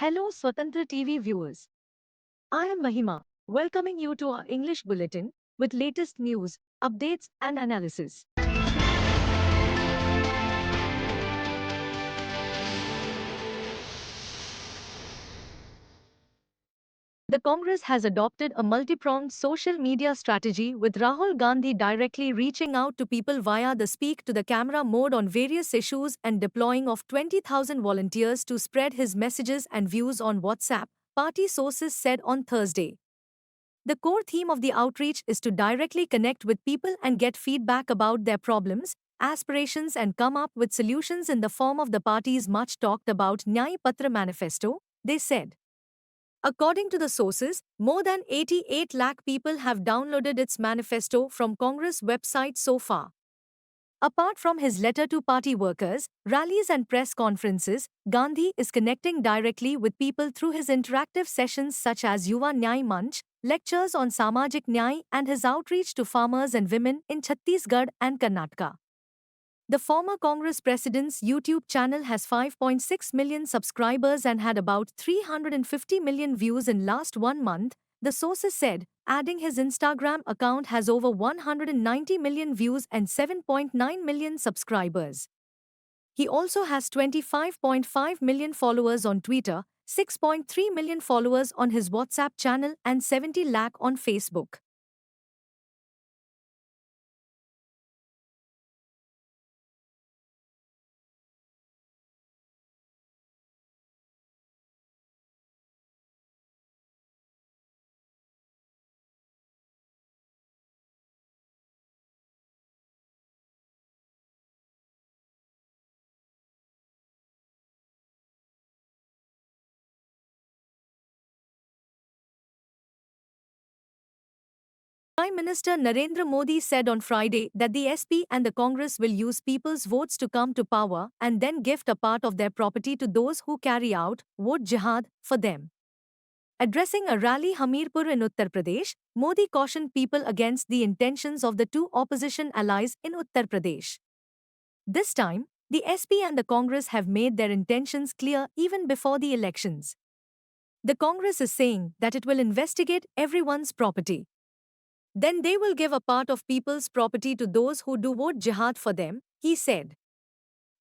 Hello, Swatantra TV viewers. I am Mahima, welcoming you to our English bulletin with latest news, updates, and analysis. The Congress has adopted a multi-pronged social media strategy with Rahul Gandhi directly reaching out to people via the speak to the camera mode on various issues and deploying of 20,000 volunteers to spread his messages and views on WhatsApp, party sources said on Thursday. The core theme of the outreach is to directly connect with people and get feedback about their problems, aspirations, and come up with solutions in the form of the party's much talked about Nyay Patra manifesto, they said. According to the sources, more than 88 lakh people have downloaded its manifesto from Congress website so far. Apart from his letter to party workers, rallies and press conferences, Gandhi is connecting directly with people through his interactive sessions such as Yuva Nyay Manch, lectures on Samajik Nyay and his outreach to farmers and women in Chhattisgarh and Karnataka. The former Congress president's YouTube channel has 5.6 million subscribers and had about 350 million views in last 1 month, the sources said, adding his Instagram account has over 190 million views and 7.9 million subscribers. He also has 25.5 million followers on Twitter, 6.3 million followers on his WhatsApp channel and 70 lakh on Facebook. Prime Minister Narendra Modi said on Friday that the SP and the Congress will use people's votes to come to power and then gift a part of their property to those who carry out vote jihad for them. Addressing a rally Hamirpur in Uttar Pradesh, Modi cautioned people against the intentions of the two opposition allies in Uttar Pradesh. This time, the SP and the Congress have made their intentions clear even before the elections. The Congress is saying that it will investigate everyone's property. Then they will give a part of people's property to those who do vote jihad for them, he said.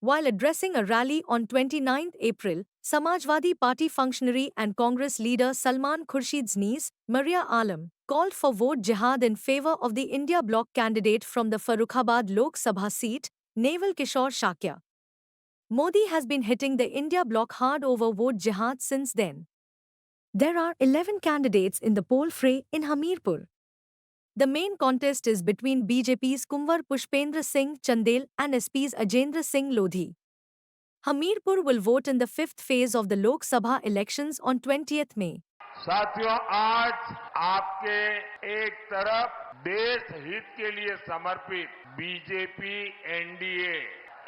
While addressing a rally on 29 April, Samajwadi Party functionary and Congress leader Salman Khurshid's niece, Maria Alam, called for vote jihad in favor of the India Bloc candidate from the Farrukhabad Lok Sabha seat, Naval Kishore Shakya. Modi has been hitting the India Bloc hard over vote jihad since then. There are 11 candidates in the poll fray in Hamirpur. The main contest is between BJP's Kunwar Pushpendra Singh Chandel and SP's Ajendra Singh Lodhi. Hamirpur will vote in the fifth phase of the Lok Sabha elections on 20th May. साथियों, आज आपके एक तरफ देश हित के लिए समर्पित बीजेपी एनडीए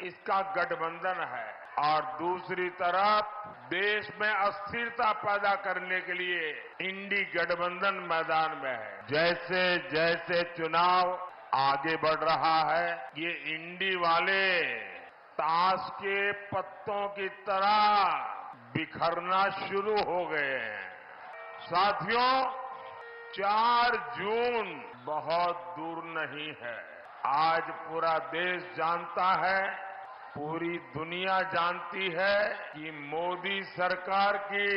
इसका गठबंधन है और दूसरी तरफ देश में अस्थिरता पैदा करने के लिए इंडी गठबंधन मैदान में है। जैसे जैसे चुनाव आगे बढ़ रहा है, ये इंडी वाले ताश के पत्तों की तरह बिखरना शुरू हो गए हैं। साथियों, 4 जून बहुत दूर नहीं है। आज पूरा देश जानता है, पूरी दुनिया जानती है कि मोदी सरकार की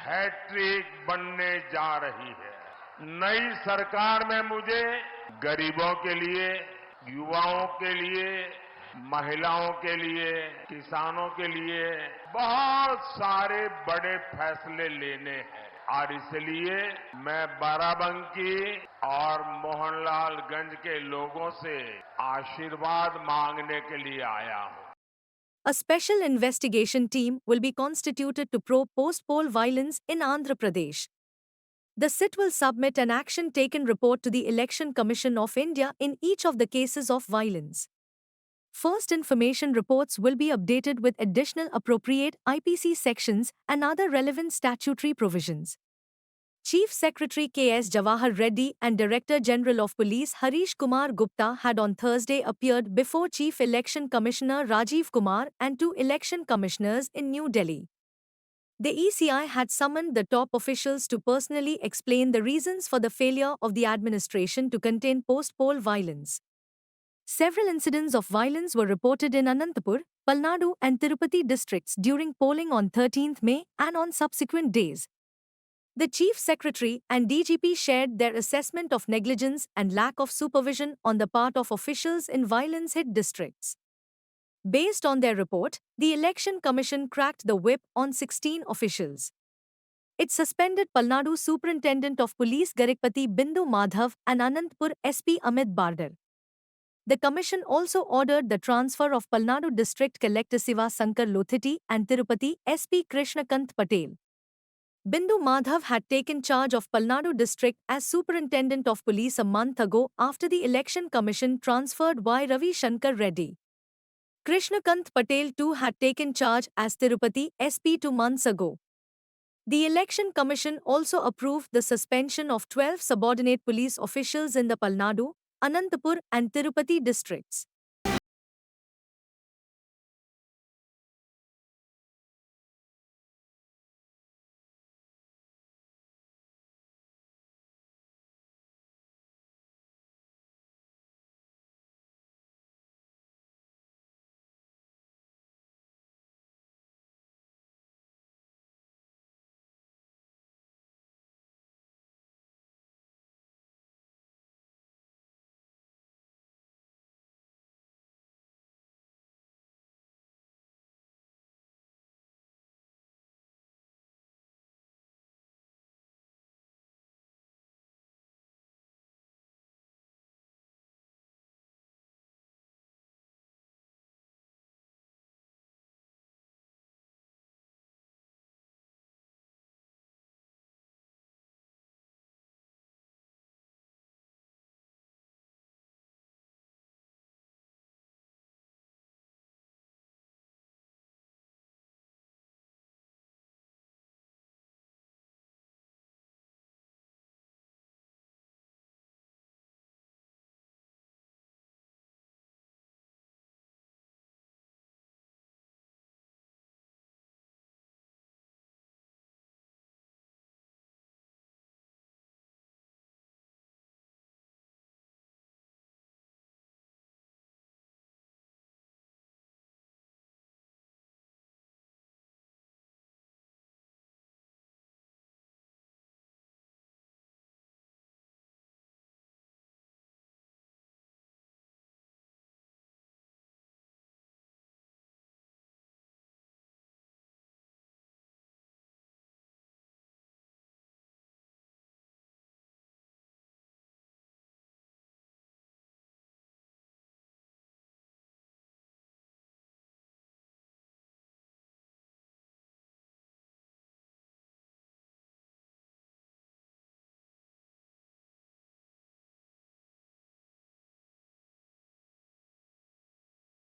हैट्रिक बनने जा रही है। नई सरकार में मुझे गरीबों के लिए, युवाओं के लिए, महिलाओं के लिए, किसानों के लिए बहुत सारे बड़े फैसले लेने हैं और इसलिए मैं बाराबंकी और मोहनलालगंज के लोगों से आशीर्वाद मांगने के लिए आया हूं। A special investigation team will be constituted to probe post-poll violence in Andhra Pradesh. The SIT will submit an action taken report to the Election Commission of India in each of the cases of violence. First information reports will be updated with additional appropriate IPC sections and other relevant statutory provisions. Chief Secretary K.S. Jawahar Reddy and Director General of Police Harish Kumar Gupta had on Thursday appeared before Chief Election Commissioner Rajiv Kumar and 2 election commissioners in New Delhi. The ECI had summoned the top officials to personally explain the reasons for the failure of the administration to contain post-poll violence. Several incidents of violence were reported in Anantapur, Palnadu, and Tirupati districts during polling on 13th May and on subsequent days. The Chief Secretary and DGP shared their assessment of negligence and lack of supervision on the part of officials in violence hit districts. Based on their report, the Election Commission cracked the whip on 16 officials. It suspended Palnadu Superintendent of Police Garikpati Bindu Madhav and Anantapur SP Amit Bardar. The Commission also ordered the transfer of Palnadu District Collector Siva Sankar Lothiti and Tirupati SP Krishnakant Patel. Bindu Madhav had taken charge of Palnadu district as Superintendent of Police a month ago after the Election Commission transferred Y. Ravi Shankar Reddy. Krishnakant Patel too had taken charge as Tirupati SP 2 months ago. The Election Commission also approved the suspension of 12 subordinate police officials in the Palnadu, Anantapur and Tirupati districts.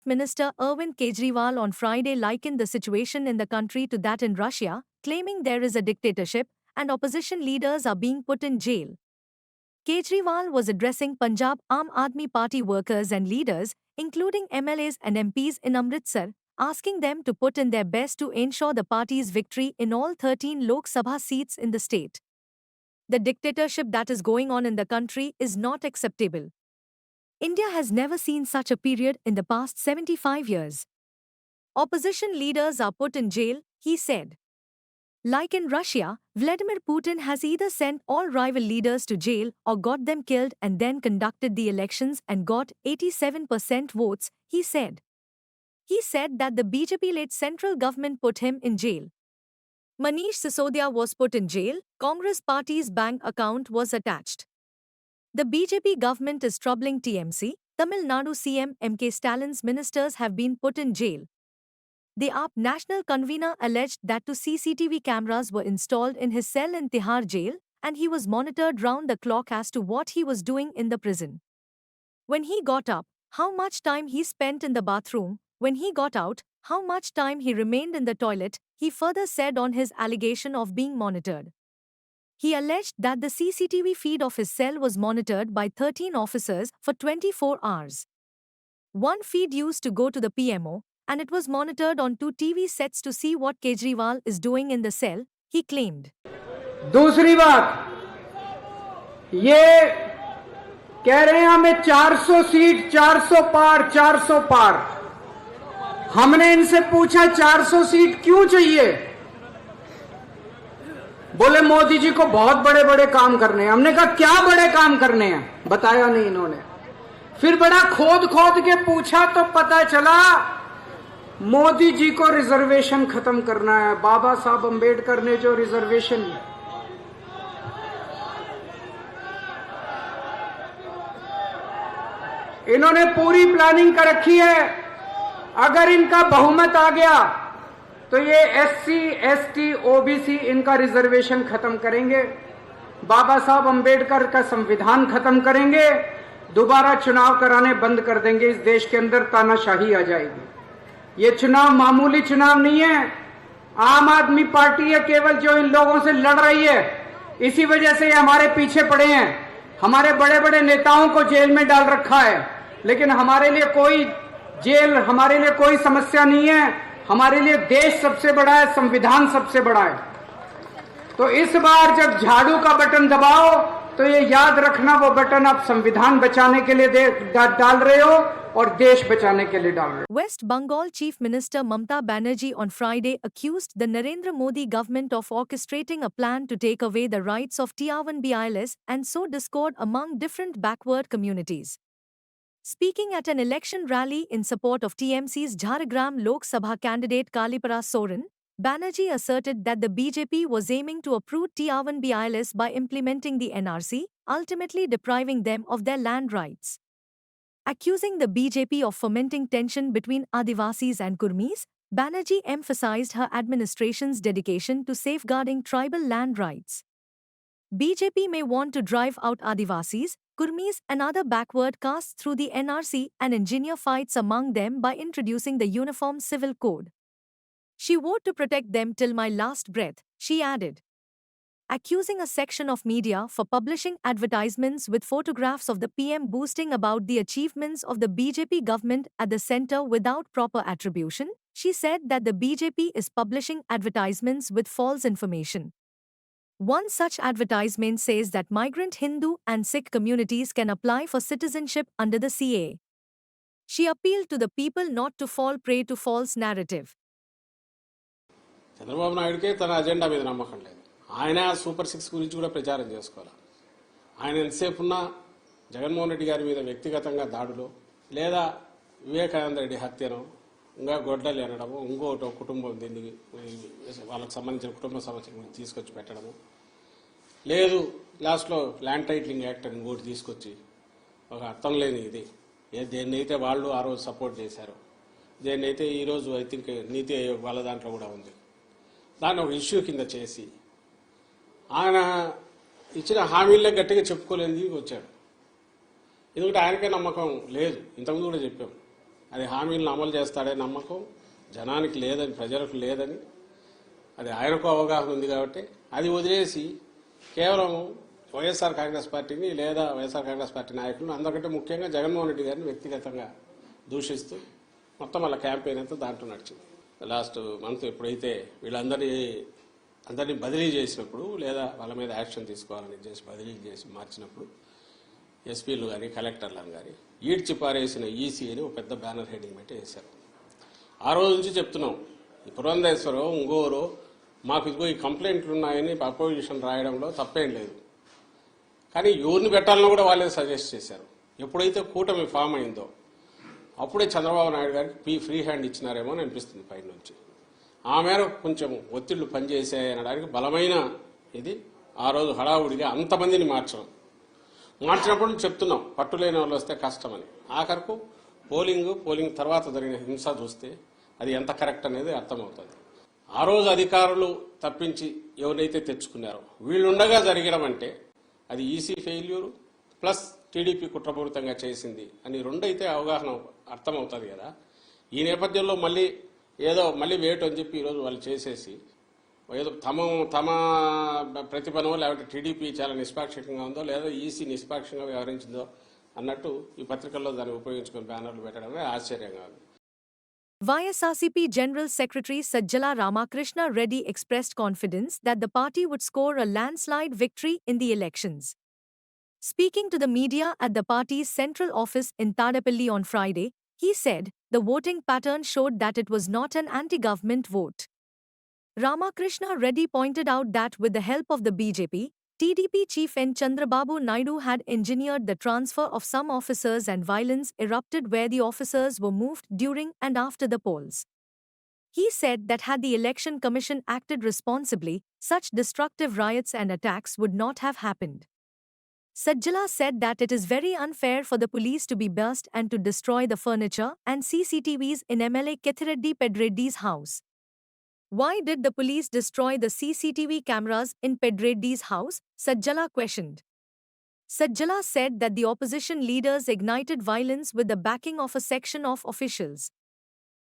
Minister Arvind Kejriwal on Friday likened the situation in the country to that in Russia, claiming there is a dictatorship and opposition leaders are being put in jail. Kejriwal was addressing Punjab Aam Aadmi Party workers and leaders, including MLAs and MPs in Amritsar, asking them to put in their best to ensure the party's victory in all 13 Lok Sabha seats in the state. The dictatorship that is going on in the country is not acceptable. India has never seen such a period in the past 75 years. Opposition leaders are put in jail, he said. Like in Russia, Vladimir Putin has either sent all rival leaders to jail or got them killed and then conducted the elections and got 87% votes, he said. He said that the BJP-led central government put him in jail. Manish Sisodia was put in jail, Congress party's bank account was attached. The BJP government is troubling TMC. Tamil Nadu CM M.K. Stallin's ministers have been put in jail. The AAP national convener alleged that two CCTV cameras were installed in his cell in Tihar jail and he was monitored round the clock as to what he was doing in the prison. When he got up, how much time he spent in the bathroom, when he got out, how much time he remained in the toilet, he further said on his allegation of being monitored. He alleged that the CCTV feed of his cell was monitored by 13 officers for 24 hours. One feed used to go to the PMO, and it was monitored on 2 TV sets to see what Kejriwal is doing in the cell, he claimed. दूसरी बात, ये कह रहे हैं हमें 400 seat, 400 पार, 400 पार। हमने इनसे पूछा 400 सीट क्यों चाहिए? बोले मोदी जी को बहुत बड़े बड़े काम करने हैं। हमने कहा क्या बड़े काम करने हैं? बताया नहीं इन्होंने। फिर बड़ा खोद खोद के पूछा तो पता चला मोदी जी को रिजर्वेशन खत्म करना है। बाबा साहब अंबेडकर ने जो रिजर्वेशन, इन्होंने पूरी प्लानिंग कर रखी है। अगर इनका बहुमत आ गया तो ये एससी, एसटी, ओबीसी इनका रिजर्वेशन खत्म करेंगे, बाबा साहब अंबेडकर का संविधान खत्म करेंगे, दोबारा चुनाव कराने बंद कर देंगे। इस देश के अंदर तानाशाही आ जाएगी। ये चुनाव मामूली चुनाव नहीं है। आम आदमी पार्टी है केवल जो इन लोगों से लड़ रही है। इसी वजह से ये हमारे पीछे पड़े हैं। हमारे बड़े बड़े नेताओं को जेल में डाल रखा है, लेकिन हमारे लिए कोई जेल, हमारे लिए कोई समस्या नहीं है। हमारे लिए देश सबसे बड़ा है, संविधान सबसे बड़ा है। तो इस बार जब झाड़ू का बटन दबाओ तो ये याद रखना, वो बटन आप संविधान बचाने के लिए डाल रहे हो और देश बचाने के लिए डाल रहे हो। West Bengal Chief Minister Mamata Banerjee on Friday accused the Narendra Modi government of orchestrating a plan to take away the rights of T11BILS and sow discord among different backward communities. Speaking at an election rally in support of TMC's Jhargram Lok Sabha candidate Kalipara Soren, Banerjee asserted that the BJP was aiming to uproot T11BILS by implementing the NRC, ultimately depriving them of their land rights. Accusing the BJP of fomenting tension between Adivasis and Kurmis, Banerjee emphasized her administration's dedication to safeguarding tribal land rights. BJP may want to drive out Adivasis, Kurmis and other backward castes through the NRC and engineer fights among them by introducing the Uniform Civil Code. She vowed to protect them till my last breath, she added. Accusing a section of media for publishing advertisements with photographs of the PM boasting about the achievements of the BJP government at the centre without proper attribution, she said that the BJP is publishing advertisements with false information. One such advertisement says that migrant Hindu and Sikh communities can apply for citizenship under the CAA. She appealed to the people not to fall prey to false narrative. Chandrababu నాయుడుకే తన agenda మీద నమ్మకం లేదు. ఆయన super 6 గురించి కూడా ప్రచారం చేసుకోవాలి. ఆయన ఎంతసేపు ఉన్నా జగన్మోహన్ రెడ్డి గారి మీద వ్యక్తిగతంగా దాడులు, లేదా వివేకానంద రెడ్డి హత్యను, ఇంకా గొడ్డలు అనడము, ఇంకోటి కుటుంబం దీన్ని వాళ్ళకి సంబంధించిన కుటుంబ సమస్యలు తీసుకొచ్చి పెట్టడము, లేదు లాస్ట్లో ల్యాండ్ టైటిలింగ్ యాక్ట్ అని ఇంకోటి తీసుకొచ్చి ఒక అర్థం లేని ఇది దేన్నైతే వాళ్ళు ఆ రోజు సపోర్ట్ చేశారు, దేన్నైతే ఈరోజు ఐ థింక్ నీతి ఆయోగ్ వాళ్ళ దాంట్లో కూడా ఉంది, దాన్ని ఒక ఇష్యూ కింద చేసి ఆయన ఇచ్చిన హామీలే గట్టిగా చెప్పుకోలేని వచ్చాడు. ఎందుకంటే ఆయనకే నమ్మకం లేదు. ఇంతకుముందు కూడా చెప్పాం, అది హామీలను అమలు చేస్తాడే నమ్మకం జనానికి లేదని, ప్రజలకు లేదని. అది ఆయనకు అవగాహన ఉంది కాబట్టి అది వదిలేసి కేవలం వైఎస్ఆర్ కాంగ్రెస్ పార్టీని లేదా వైఎస్ఆర్ కాంగ్రెస్ పార్టీ నాయకులను, అందరికంటే ముఖ్యంగా జగన్మోహన్ రెడ్డి గారిని వ్యక్తిగతంగా దూషిస్తూ మొత్తం వాళ్ళ క్యాంపెయిన్ అంతా దాంట్లో నడిచింది. లాస్ట్ మంత్ ఎప్పుడైతే అందరినీ బదిలీ చేసినప్పుడు, లేదా వాళ్ళ మీద యాక్షన్ తీసుకోవాలని చేసి బదిలీ చేసి మార్చినప్పుడు ఎస్పీలు కానీ కలెక్టర్లను కానీ ఈడ్చి పారేసిన ఈసీ అని ఒక పెద్ద బ్యానర్ హెడ్డింగ్ పెట్టి వేశారు. ఆ రోజు నుంచి చెప్తున్నాం, ఈ పురంధేశ్వరో ఇంకోరో మాకు ఇదిగో ఈ కంప్లైంట్లు ఉన్నాయని అపోజిషన్ రాయడంలో తప్పేం లేదు. కానీ ఎవరిని పెట్టాలని కూడా వాళ్ళే సజెస్ట్ చేశారు. ఎప్పుడైతే కూటమి ఫామ్ అయిందో అప్పుడే చంద్రబాబు నాయుడు గారికి ఫ్రీ హ్యాండ్ ఇచ్చినారేమో అని అనిపిస్తుంది పైన నుంచి. ఆ మేరకు కొంచెం ఒత్తిళ్లు పనిచేసాయనడానికి బలమైన ఇది ఆ రోజు హడావుడిగా అంతమందిని మార్చినప్పుడు చెప్తున్నాం, పట్టులేని వాళ్ళు వస్తే కష్టమని. ఆఖరకు పోలింగ్ తర్వాత జరిగిన హింస చూస్తే అది ఎంత కరెక్ట్ అనేది అర్థమవుతుంది. ఆ రోజు అధికారులు తప్పించి ఎవరైతే తెచ్చుకున్నారో వీళ్ళుండగా జరగడం అంటే అది ఈసీ ఫెయిల్యూరు ప్లస్ టీడీపీ కుట్రపూరితంగా చేసింది అని రెండైతే అవగాహన అర్థమవుతుంది కదా. ఈ నేపథ్యంలో మళ్ళీ వేటు అని చెప్పి ఈరోజు వాళ్ళు చేసేసి ఏదో తమ ప్రతిభనో లేకపోతే టీడీపీ చాలా నిష్పాక్షికంగా ఉందో లేదా ఈసీ నిష్పాక్షంగా వ్యవహరించిందో అన్నట్టు ఈ పత్రికల్లో దాన్ని ఉపయోగించుకుని బ్యానర్లు పెట్టడమే ఆశ్చర్యంగా ఉంది. YSRCP General Secretary Sajjala Ramakrishna Reddy expressed confidence that the party would score a landslide victory in the elections. Speaking to the media at the party's central office in Tadapalli on Friday, he said the voting pattern showed that it was not an anti-government vote. Ramakrishna Reddy pointed out that with the help of the BJP, TDP chief N. Chandrababu Naidu had engineered the transfer of some officers and violence erupted where the officers were moved during and after the polls. He said that had the Election Commission acted responsibly, such destructive riots and attacks would not have happened. Sajjala said that it is very unfair for the police to be burst and to destroy the furniture and CCTVs in MLA Kethireddy Pedreddy's house. Why did the police destroy the CCTV cameras in Pedreddy's house? Sajjala questioned. Sajjala said that the opposition leaders ignited violence with the backing of a section of officials.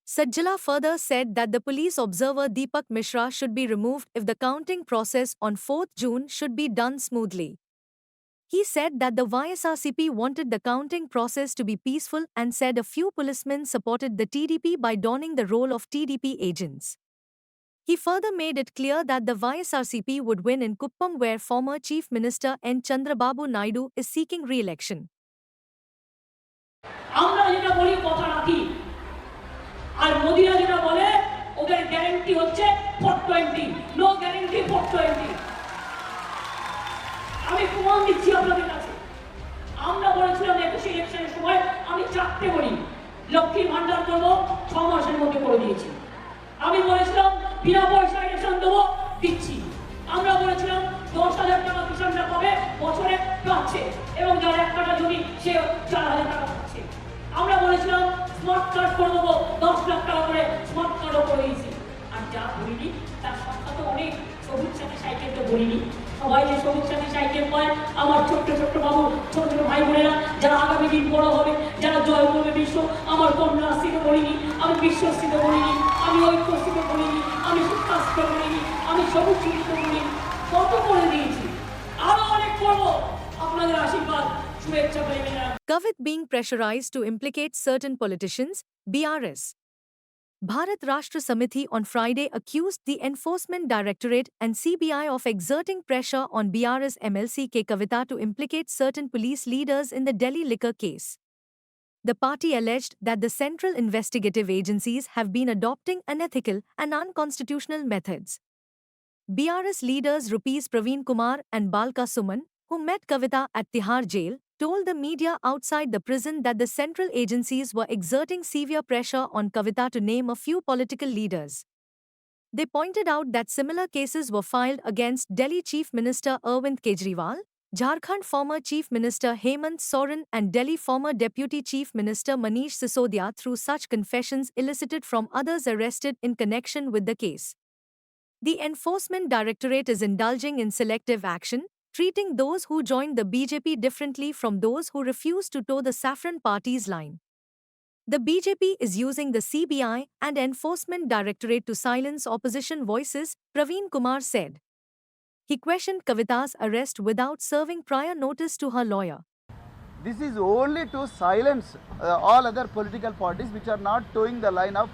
Sajjala further said that the police observer Deepak Mishra should be removed if the counting process on 4th June should be done smoothly. He said that the YSRCP wanted the counting process to be peaceful and said a few policemen supported the TDP by donning the role of TDP agents. He further made it clear that the YSRCP would win in Kuppam where former Chief Minister N. Chandrababu Naidu is seeking re-election. আমরা যেটা বলি কথা রাখি আর মোদিরা যেটা বলে ওদের guarantee হচ্ছে 420 no guarantee 420 আমি প্রমাণ দিচ্ছি আপনাদের কাছে আমরা বলেছিলাম 21 ইলেকশনের সময় আমি 4টে বলি লক্ষ্মীর ভান্ডার করব 6 মাসের মধ্যে করে দিয়েছি আমি বলেছিলাম বিনা পয়সা রেশন দেবো দিচ্ছি আমরা বলেছিলাম 10,000 টাকা কিষানরা পাবে বছরে পাচ্ছে এবং যার 1 কাঠা জমি সে 4,000 টাকা পাচ্ছে আমরা বলেছিলাম স্মার্ট কার্ড করে দেবো 10 লাখ টাকা করে স্মার্ট কার্ডও করে দিয়েছি আর যা বলিনি তার সংখ্যা তো অনেক সবুজ সাথী সাইকেল তো বলিনি সবাই যে সবুজ সাথী সাইকেল পায় আমার ছোট্ট ছোট্ট বাবু ছোট ছোট ভাই বোনেরা যারা আগামী দিন বড় হবে যারা জয় করবে বিশ্ব আমার কন্যাশ্রীতে বলিনি আমি বিশ্বশ্রীতে বলিনি আমি ঐক্যশ্রীতে বলিনি আমি শিক্ষাশ্রীতে বলিনি আমি সবুজ শ্রীতে বলিনি কত করে দিয়েছি আরো অনেক করবো আপনাদের আশীর্বাদ শুভেচ্ছা প্রেমীরা Kavit being pressurized to implicate certain politicians, BRS. Bharat Rashtra Samiti on Friday accused the Enforcement Directorate and CBI of exerting pressure on BRS MLC K. Kavita to implicate certain police leaders in the Delhi liquor case. The party alleged that the central investigative agencies have been adopting unethical and unconstitutional methods. BRS leaders Rupees Praveen Kumar and Balka Suman, who met Kavita at Tihar jail, told the media outside the prison that the central agencies were exerting severe pressure on Kavita to name a few political leaders. They pointed out that similar cases were filed against Delhi Chief Minister Arvind Kejriwal, Jharkhand former Chief Minister Hemant Soren and Delhi former Deputy Chief Minister Manish Sisodia through such confessions elicited from others arrested in connection with the case. The Enforcement Directorate is indulging in selective action, treating those who joined the BJP differently from those who refuse to toe the Saffron Party's line. The BJP is using the CBI and Enforcement Directorate to silence opposition voices, Praveen Kumar said. He questioned Kavita's arrest without serving prior notice to her lawyer. This is only to silence all other political parties which are not towing the line of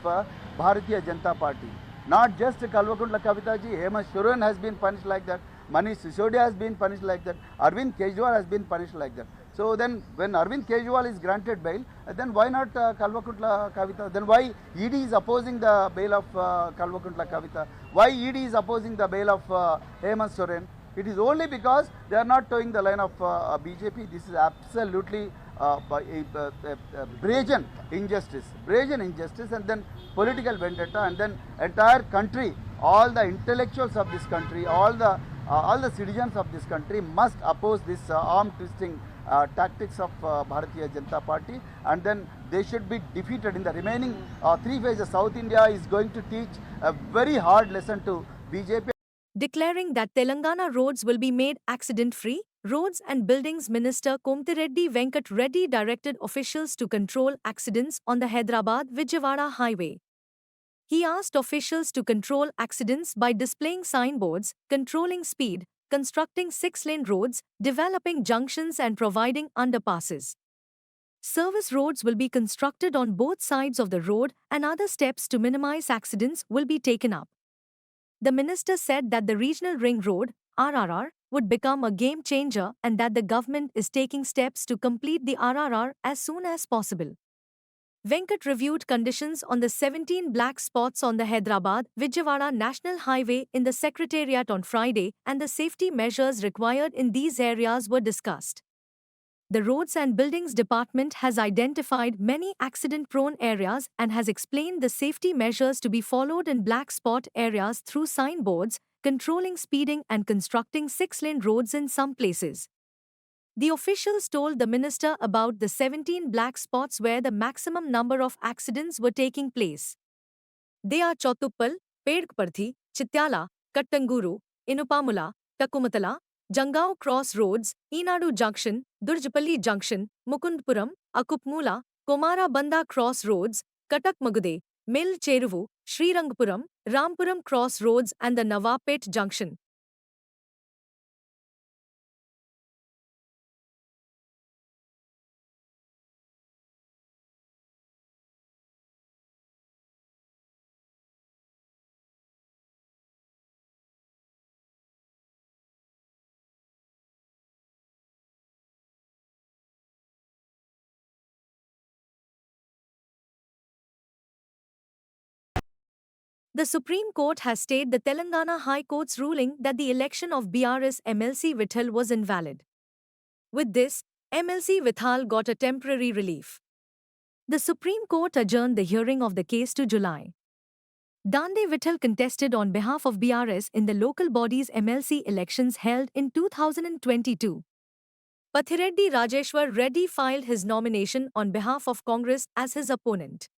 Bharatiya Janata Party. Not just Kalvakuntla Kavita ji, Hemant Soren has been punished like that, Manish Sisodia has been punished like that, Arvind Kejriwal has been punished like that. So then when Arvind Kejriwal is granted bail, then why not Kalvakuntla Kavita? Then why ED is opposing the bail of Kalvakuntla Kavita? Why ED is opposing the bail of Hemant Soren? It is only because they are not towing the line of BJP. This is absolutely brazen injustice, and then political vendetta, and then entire country, all the intellectuals of this country, all the citizens of this country must oppose this arm twisting tactics of Bharatiya Janata Party, and then they should be defeated in the remaining 3 phases. South India is going to teach a very hard lesson to BJP. Declaring that Telangana roads will be made accident-free, Roads and Buildings Minister Komtireddy Venkat Reddy directed officials to control accidents on the Hyderabad-Vijayawada highway. He asked officials to control accidents by displaying signboards, controlling speed, constructing 6-lane roads, developing junctions and providing underpasses. Service roads will be constructed on both sides of the road and other steps to minimize accidents will be taken up. The minister said that the Regional Ring Road (RRR) would become a game changer and that the government is taking steps to complete the RRR as soon as possible. Venkat reviewed conditions on the 17 black spots on the Hyderabad-Vijayawada National Highway in the Secretariat on Friday, and the safety measures required in these areas were discussed. The Roads and Buildings Department has identified many accident-prone areas and has explained the safety measures to be followed in black spot areas through signboards, controlling speeding and constructing 6-lane roads in some places. The officials told the minister about the 17 black spots where the maximum number of accidents were taking place. They are Chotuppal, Pedkparthi, Chityala, Kattanguru, Inupamula, Takumatala, Jangao Cross Roads, Inadu Junction, Durjapalli Junction, Mukundpuram, Akupmula, Komarabanda Cross Roads, Katakmagude, Mil Cheruvu, Srirangpuram, Rampuram Cross Roads and the Nawapet Junction. The Supreme Court has stayed the Telangana High Court's ruling that the election of BRS MLC Vithal was invalid. With this, MLC Vithal got a temporary relief. The Supreme Court adjourned the hearing of the case to July. Dande Vithal contested on behalf of BRS in the local body's MLC elections held in 2022. Pathireddy Rajeshwar Reddy filed his nomination on behalf of Congress as his opponent.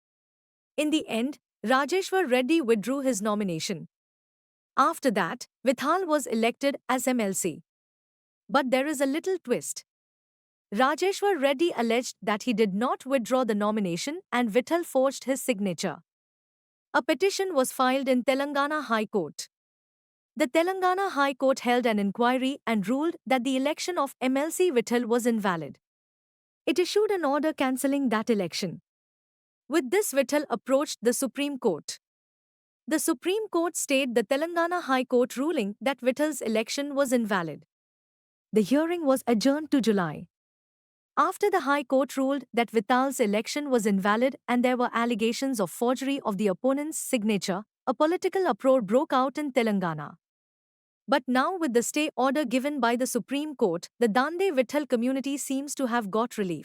In the end, Rajeshwar Reddy withdrew his nomination. After that, Vithal was elected as MLC. But there is a little twist. Rajeshwar Reddy alleged that he did not withdraw the nomination and Vithal forged his signature. A petition was filed in Telangana High Court. The Telangana High Court held an inquiry and ruled that the election of MLC Vithal was invalid. It issued an order cancelling that election. With this, Vithal approached the Supreme Court. The Supreme Court stayed the Telangana High Court ruling that Vithal's election was invalid. The hearing was adjourned to July. After the High Court ruled that Vithal's election was invalid and there were allegations of forgery of the opponent's signature, a political uproar broke out in Telangana. But now, with the stay order given by the Supreme Court, the Dande Vithal community seems to have got relief.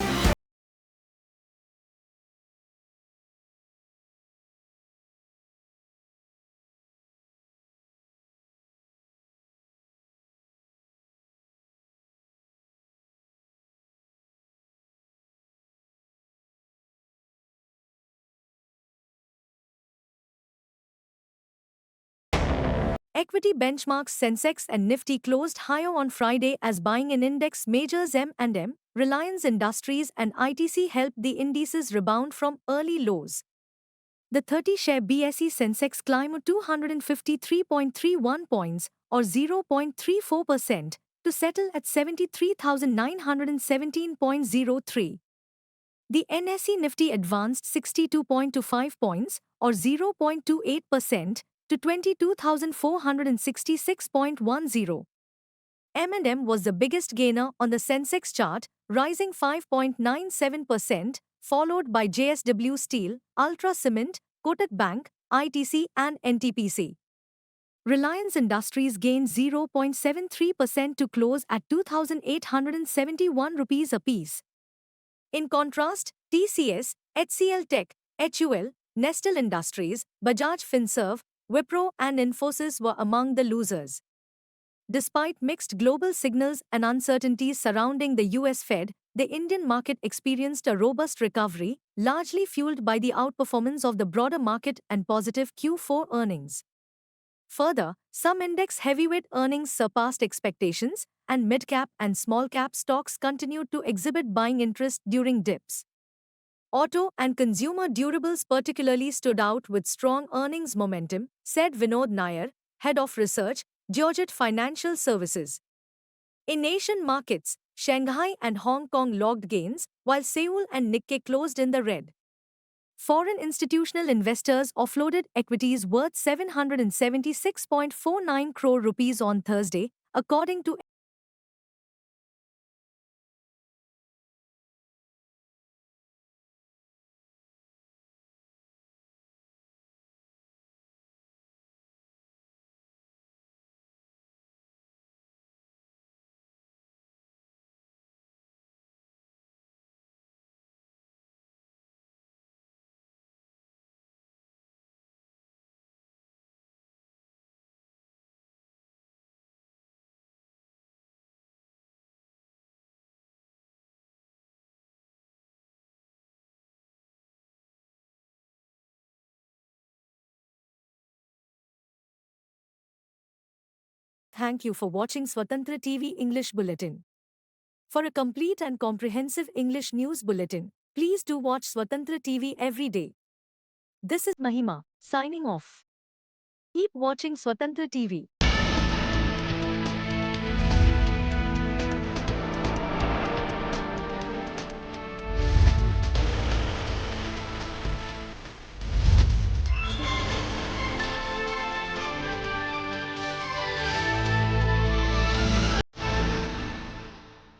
Equity benchmarks Sensex and Nifty closed higher on Friday as buying in index majors M&M, Reliance Industries and ITC helped the indices rebound from early lows. The 30-share BSE Sensex climbed 253.31 points, or 0.34%, to settle at 73,917.03. The NSE Nifty advanced 62.25 points, or 0.28%, to 22,466.10. M&M was the biggest gainer on the Sensex chart, rising 5.97%, followed by JSW Steel, Ultra Cement, Kotak Bank, ITC and NTPC. Reliance Industries gained 0.73% to close at 2,871 rupees apiece. In contrast, TCS, HCL Tech, HUL, Nestle Industries, Bajaj Finserv, Wipro and Infosys were among the losers. Despite mixed global signals and uncertainties surrounding the US Fed, the Indian market experienced a robust recovery, largely fueled by the outperformance of the broader market and positive Q4 earnings. Further, some index heavyweight earnings surpassed expectations, and mid-cap and small-cap stocks continued to exhibit buying interest during dips. Auto and consumer durables particularly stood out with strong earnings momentum, said Vinod Nair, head of research, Georgette Financial Services. In Asian markets, Shanghai and Hong Kong logged gains, while Seoul and Nikkei closed in the red. Foreign institutional investors offloaded equities worth 776.49 crore rupees on Thursday, according to Thank you for watching Swatantra TV English Bulletin. For a complete and comprehensive English news bulletin, please do watch Swatantra TV every day. This is Mahima, signing off. Keep watching Swatantra TV.